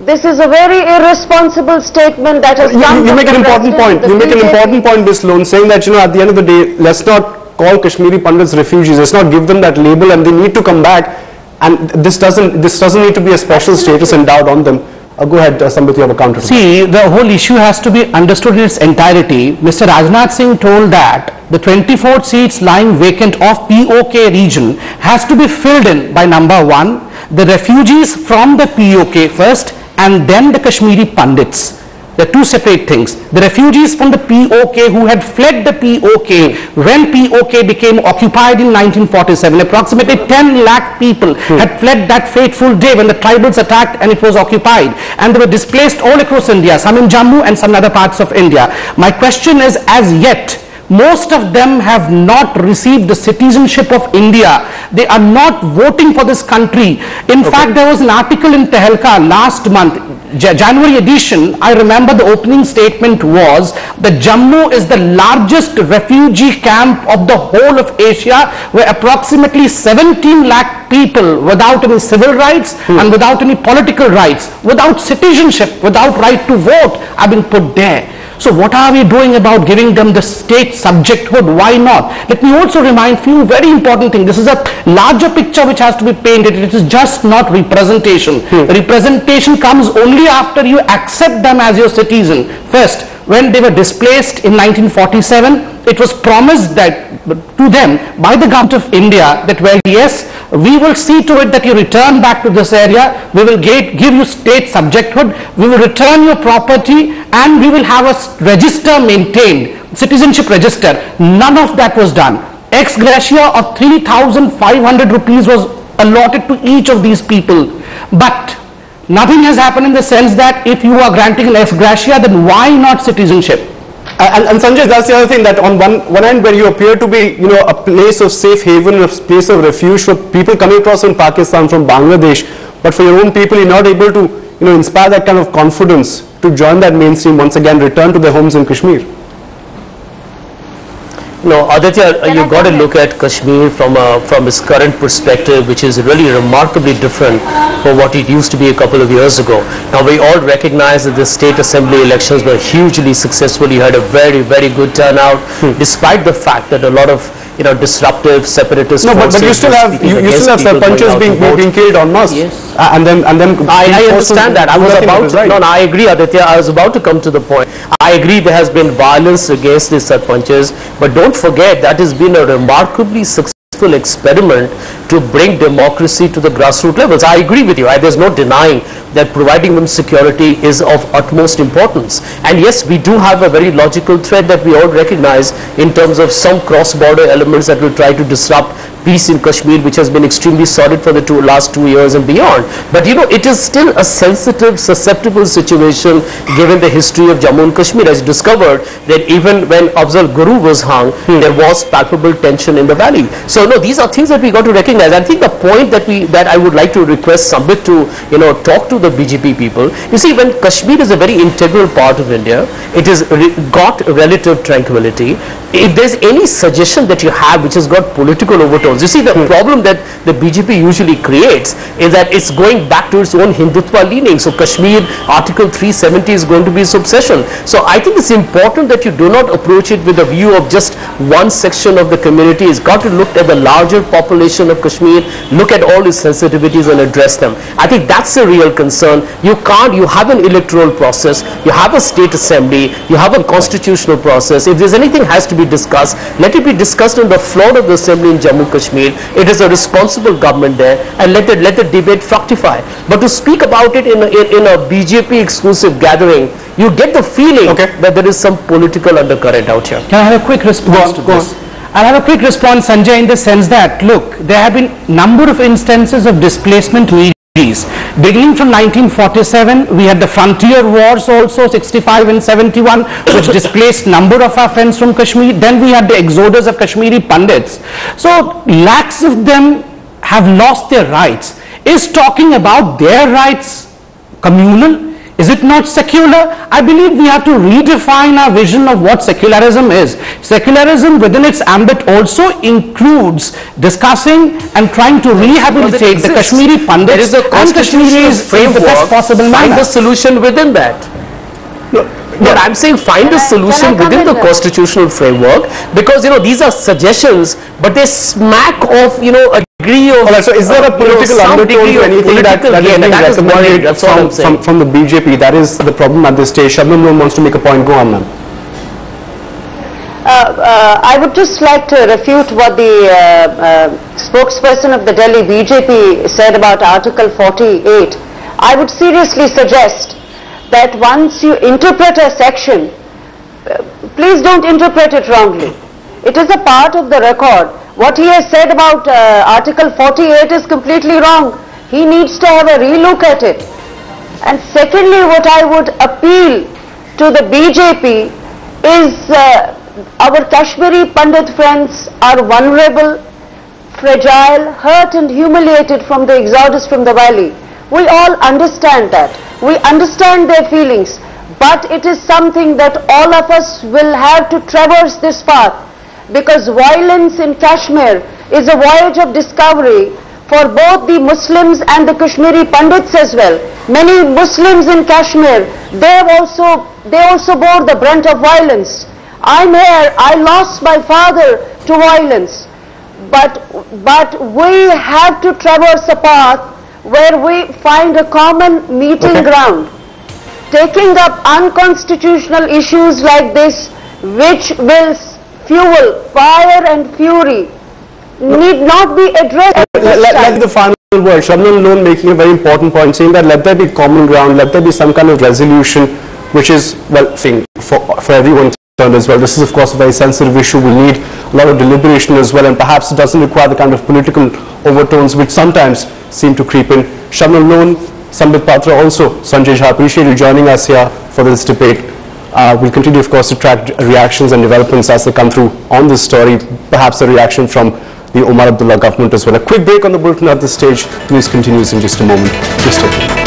This is a very irresponsible statement that has come You make an important point. You make an important point, Ms. Lone, saying that, you know, at the end of the day, let's not call Kashmiri Pandits refugees. Let's not give them that label, and they need to come back. And this doesn't need to be a special status endowed on them. Go ahead, Sambit, you have a counter. See, the whole issue has to be understood in its entirety. Mr. Rajnath Singh told that the 24 seats lying vacant of POK region has to be filled in by number one, the refugees from the POK first, and then the Kashmiri Pandits. They are two separate things. The refugees from the POK who had fled the POK when POK became occupied in 1947, approximately 10 lakh people had fled that fateful day when the tribals attacked and it was occupied, and they were displaced all across India, some in Jammu and some other parts of India. My question is, as yet, most of them have not received the citizenship of India. They are not voting for this country. In fact, there was an article in Tehelka last month, January edition. I remember the opening statement was that Jammu is the largest refugee camp of the whole of Asia, where approximately 17 lakh people without any civil rights and without any political rights, without citizenship, without right to vote, have been put there. So what are we doing about giving them the state subjecthood? Why not? Let me also remind you very important thing. This is a larger picture which has to be painted. It is just not representation. Representation comes only after you accept them as your citizen. First, when they were displaced in 1947, it was promised that to them by the government of India that, well, yes, we will see to it that you return back to this area, we will give you state subjecthood, we will return your property, and we will have a register maintained, citizenship register. None of that was done. Ex gratia of 3,500 rupees was allotted to each of these people, but nothing has happened in the sense that if you are granting an ex gratia, then why not citizenship? And Sanjay, that's the other thing, that on one end where you appear to be, you know, a place of safe haven, a place of refuge for people coming across from Pakistan, from Bangladesh, but for your own people, you're not able to, you know, inspire that kind of confidence to join that mainstream, once again, return to their homes in Kashmir. No, Aditya, you got to look at Kashmir from its current perspective, which is really remarkably different from what it used to be a couple of years ago. Now, we all recognize that the state assembly elections were hugely successful. You had a very, very good turnout, despite the fact that a lot of, you know, disruptive separatist forces. But you still have sarpanchs being killed en masse. Yes. And then I understand that. I agree, Aditya. I was about to come to the point. I agree there has been violence against the sarpanchs, but don't forget that has been a remarkably successful experiment to bring democracy to the grassroots levels. I agree with you. There's no denying that providing them security is of utmost importance. And yes, we do have a very logical threat that we all recognize in terms of some cross-border elements that will try to disrupt peace in Kashmir, which has been extremely solid for the last 2 years and beyond. But you know, it is still a sensitive, susceptible situation given the history of Jammu and Kashmir. As discovered that even when Afzal Guru was hung, there was palpable tension in the valley. So no, these are things that we got to recognize. I think the point that I would like to request Sambit to, you know, talk to the BJP people. You see, when Kashmir is a very integral part of India, it has got relative tranquility. If there's any suggestion that you have which has got political overtones, you see, the problem that the BJP usually creates is that it's going back to its own Hindutva leaning. So Kashmir, Article 370 is going to be its obsession. So I think it's important that you do not approach it with a view of just one section of the community. It's got to look at the larger population of Kashmir, look at all its sensitivities and address them. I think that's a real concern. You have an electoral process, you have a state assembly, you have a constitutional process. If there's anything has to be discussed, let it be discussed on the floor of the assembly in Jammu Kashmir. It is a responsible government there, and let the debate fructify. But to speak about it in a BJP exclusive gathering, you get the feeling that there is some political undercurrent out here. Can I have a quick response to this? I'll have a quick response, Sanjay, in the sense that, look, there have been number of instances of displacement. Beginning from 1947, we had the frontier wars also, 65 and 71, which displaced number of our friends from Kashmir. Then we had the exodus of Kashmiri Pandits. So lakhs of them have lost their rights. Is talking about their rights communal? Is it not secular? I believe we have to redefine our vision of what secularism is. Secularism within its ambit also includes discussing and trying to rehabilitate the Kashmiri Pandits and Kashmiris in the best possible manner. Find the solution within that. But I'm saying find a solution within the constitutional framework, because these are suggestions, but they smack of a degree of. So is there a political undertone to anything that is being recommended from the BJP? That is the problem at this stage. Shabnam Loan wants to make a point. Go on, ma'am. I would just like to refute what the spokesperson of the Delhi BJP said about Article 48. I would seriously suggest that once you interpret a section, please don't interpret it wrongly. It is a part of the record. What he has said about Article 48 is completely wrong. He needs to have a relook at it. And secondly, what I would appeal to the BJP is our Kashmiri Pandit friends are vulnerable, fragile, hurt and humiliated from the exodus from the valley. We all understand that. We understand their feelings, but it is something that all of us will have to traverse this path, because violence in Kashmir is a voyage of discovery for both the Muslims and the Kashmiri Pandits as well. Many Muslims in Kashmir, they also bore the brunt of violence. I'm here, I lost my father to violence, but we have to traverse a path where we find a common meeting ground. Taking up unconstitutional issues like this, which will fuel fire and fury, need not be addressed. Like the final word, Shabnam Loan making a very important point, saying that let there be common ground, let there be some kind of resolution, which is, well, for everyone concerned as well. This is of course a very sensitive issue. We need a lot of deliberation as well, and perhaps it doesn't require the kind of political overtones which sometimes seem to creep in. Shabnam Loan, Sambit, Patra, also Sanjay Jha, appreciate you joining us here for this debate. We'll continue of course to track reactions and developments as they come through on this story, perhaps a reaction from the Omar Abdullah government as well. A quick break on the bulletin at this stage. News continues in just a moment. Just a moment.